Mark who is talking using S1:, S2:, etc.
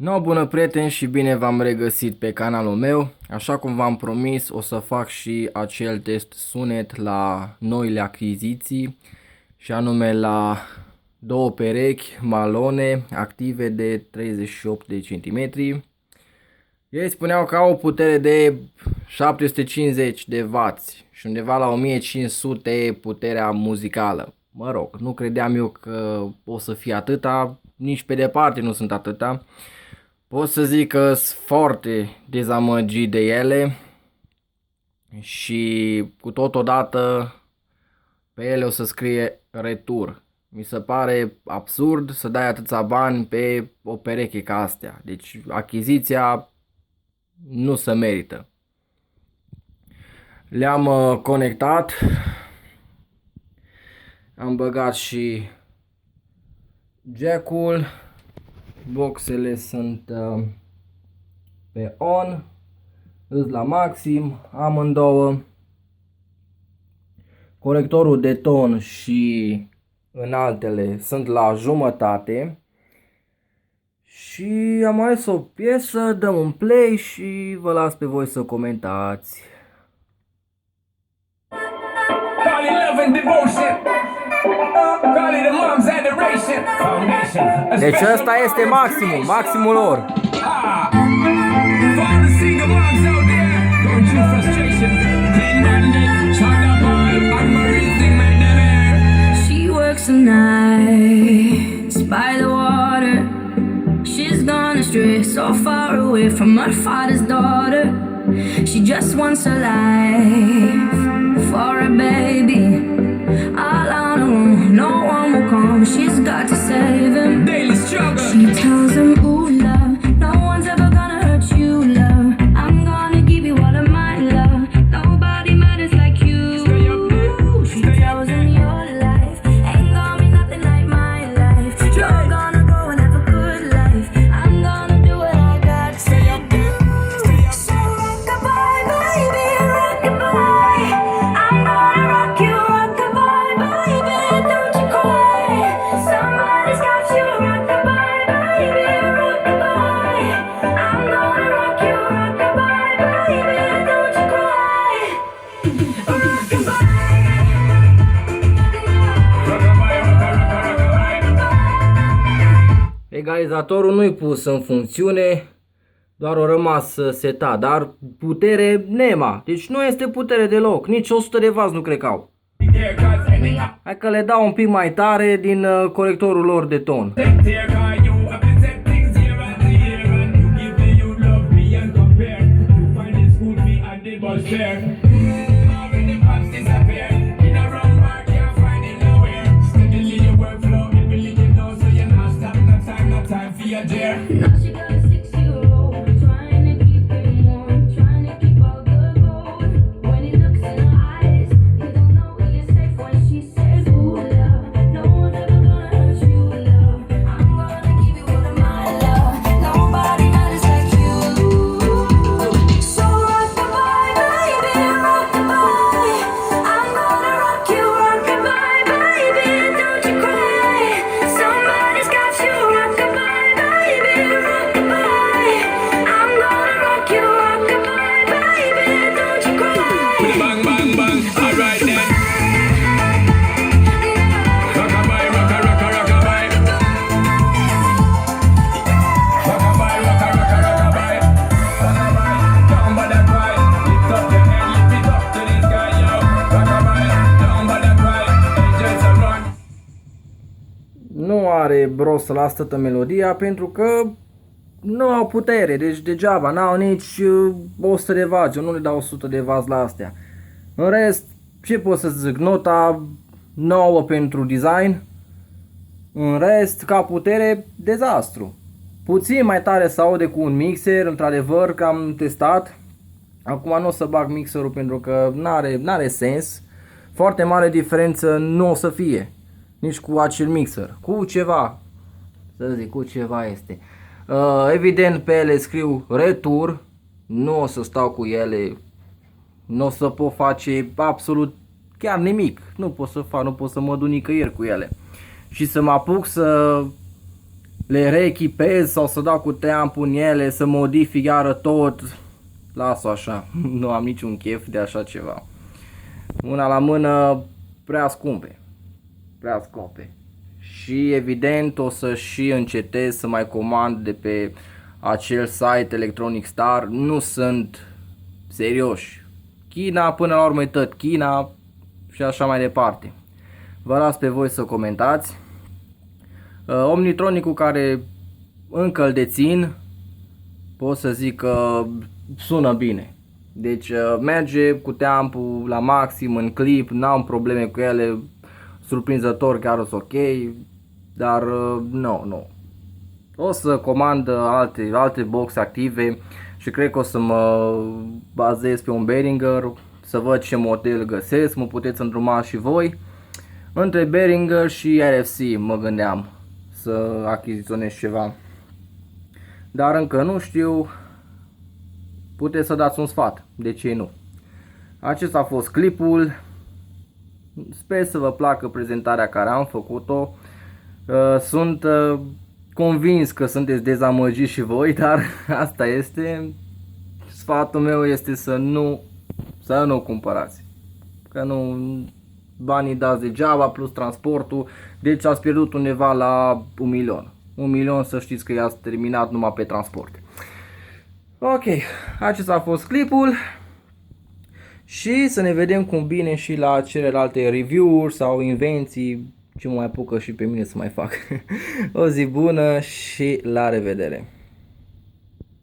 S1: No, bună prieteni și bine v-am regăsit pe canalul meu. Așa cum v-am promis, o să fac și acel test sunet la noile achiziții și anume la două perechi Malone active de 38 de centimetri. Ei spuneau că au o putere de 750 de W și undeva la 1500 puterea muzicală. Mă rog, nu credeam eu că o să fie atâta, nici pe departe nu sunt atâta. Pot să zic că sunt foarte dezamăgit de ele și cu totodată pe ele o să scrie retur. Mi se pare absurd să dai atâția bani pe o pereche ca astea. Deci achiziția nu se merită. Le-am conectat. Am băgat și jack-ul. Boxele sunt pe on, îs la maxim, amândouă. Corectorul de ton și înaltele sunt la jumătate. Și am ales o piesă, dăm un play și vă las pe voi să comentați. Deci ăsta este maximul lor.
S2: She works the nights by the water. She's gone astray, so far away from her father's daughter. She just wants a life for a baby. All on her own, no one will come. She's got to save him. Daily struggle. She tells him, ooh, love, no one's ever gonna hurt you, love. I'm gonna give you all of my love. Nobody matters like you. She tells him your life ain't gonna be nothing like my life. You're gonna grow and have a good life. I'm gonna do what I got to do. So rock-a-bye, baby, rock-a-bye. I'm gonna rock you, rock-a-bye, baby, don't you cry. Somebody's got you, rock-a-bye, baby, rock-a-bye. I'm gonna rock you, rock-a-bye, baby, don't you cry. Rock-a-bye.
S1: Egalizatorul nu-i pus în funcțiune, doar o rămas setat, dar putere nema, deci nu este putere deloc, nici 100 de W nu cred că au. Hai că le dau un pic mai tare din corectorul lor de ton.
S2: Now she got a 6-year-old, trying to keep him warm, trying to keep all the gold. When he looks in her eyes, he don't know he is safe when she says, ooh, love, no one's ever gonna hurt you, love. I'm gonna give you all of my love. Nobody matters like you. So rock-a-bye, baby, rock-a-bye. I'm gonna rock you, rock-a-bye, baby, don't you cry. Somebody's got you, rock-a-bye, baby, rock-a-bye. I'm gonna rock you, rock-a-bye, baby, don't you cry.
S3: Bang, bang, bang, alright then. Rock-a-bye, rock-a-bye. Rock-a-bye, rock-a-bye. Down by that cry, lift up your head, lift it up to the sky, yo. Rock-a-bye, down by that cry, angels are run.
S1: Nu are rost să las toată melodia pentru că nu au putere, deci degeaba, n-au nici 100 de W, eu nu le dau 100 de W la astea. În rest, ce pot să zic, nota 9 pentru design, în rest, ca putere, dezastru. Puțin mai tare se aude cu un mixer, într-adevăr, că am testat. Acum nu o să bag mixerul pentru că n-are sens. Foarte mare diferență nu o să fie, nici cu acel mixer, cu ceva, să zic, cu ceva este. Evident pe ele scriu retur, nu o să stau cu ele, nu o să pot face absolut chiar nimic, nu pot să fac, nu pot să mă duc nicăieri cu ele. Și să mă apuc să le reechipez sau să dau cu teampul în ele, să modific iară tot, las-o așa, nu am niciun chef de așa ceva. Una la mână, prea scumpe, prea scumpe. Și evident o să și încetez să mai comand de pe acel site Electronic Star, nu sunt serioși. China, până la urmă e tot China și așa mai departe. Vă las pe voi să comentați. Omnitronicul care încă îl dețin, pot să zic că sună bine. Deci merge cu teampul la maxim în clip, n-am probleme cu ele, surprinzător chiar o ok, dar nu. O să comand alte boxe active și cred că o să mă bazez pe un Behringer, să văd ce model găsesc, mă puteți îndruma și voi. Între Behringer și RFC mă gândeam să achiziționez ceva, dar încă nu știu, puteți să dați un sfat, de ce nu. Acesta a fost clipul, sper să vă placă prezentarea care am făcut-o, sunt convins că sunteți dezamăgiți și voi, dar asta este, sfatul meu este să nu cumpărați, că nu, banii dați degeaba plus transportul, deci ați pierdut undeva la 1.000.000. 1.000.000 să știți că i-ați terminat numai pe transport. Ok, acesta a fost clipul și să ne vedem cum bine și la celelalte review-uri sau invenții, ce mă mai apucă și pe mine să mai fac. O zi bună și la revedere!